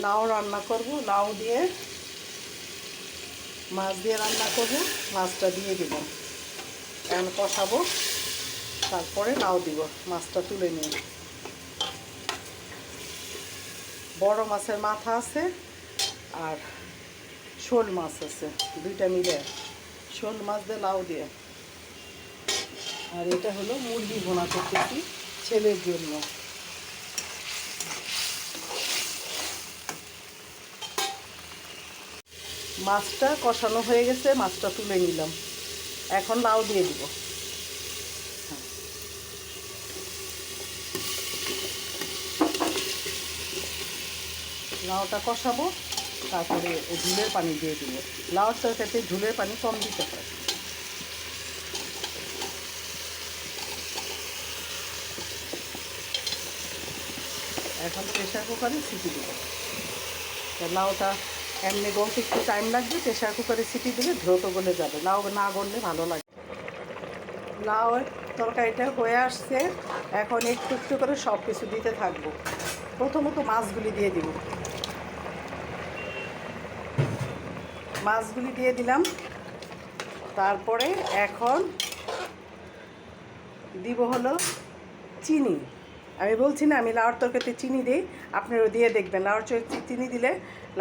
লাউ রান্না করব, লাউ দিয়ে মাছ দিয়ে রান্না করব। মাছটা দিয়ে দিব, এখন কষাবো, তারপরে লাউ দিব। মাছটা তুলে নিয়ে বড় মাছের মাথা আছে আর শোল মাছ আছে, দুইটা মিলে শোল মাছ দিয়ে লাউ দিয়ে। আর এটা হলো মুরগি ভুনা করতেছি ছেলের জন্য। মাছটা কষানো হয়ে গেছে, মাছটা তুলে নিলাম, এখন লাউ দিয়ে দিব। লাউটা কষাবো, তারপরে ঝুলের পানি দিয়ে দিব। লাউর তরকারিতে ঝুলের পানি কম দিতে হয়। এখন প্রেশার কুকারে সিটি দেবো। লাউটা এমনি গলতে একটু টাইম লাগবে, প্রেশার কুকারে সিটি দিলে দ্রুত গলে যাবে। লাউ না গললে ভালো লাগে। লাউ তরকারিটা হয়ে আসছে, এখন একটু একটু করে সব কিছু দিতে থাকবো। প্রথমত মাছগুলি দিয়ে দিব, মাছগুলি দিয়ে দিলাম। তারপরে এখন দিব হলো চিনি। আমি বলছি না আমি লাউর তরকারিতে চিনি দিই, আপনারাও দিয়ে দেখবেন। লাউর চিনি দিলে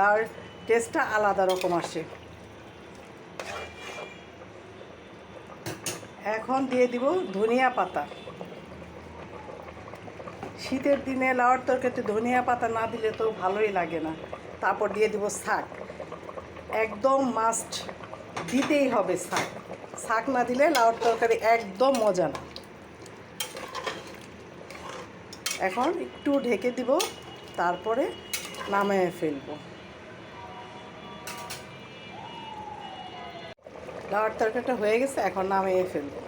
লাউর টেস্টটা আলাদা রকম আসে। এখন দিয়ে দিব ধনিয়া পাতা। শীতের দিনে লাউর তরকারিতে ধনিয়া পাতা না দিলে তো ভালোই লাগে না। তারপর দিয়ে দিব শাক, একদম মাস্ট দিতেই হবে শাক। শাক না দিলে লাউর তরকারি একদম মজা না। এখন একটু ঢেকে দিব, তারপরে নামিয়ে ফেলবো। লাউর তরকারিটা হয়ে গেছে, এখন নামিয়ে ফেলবো।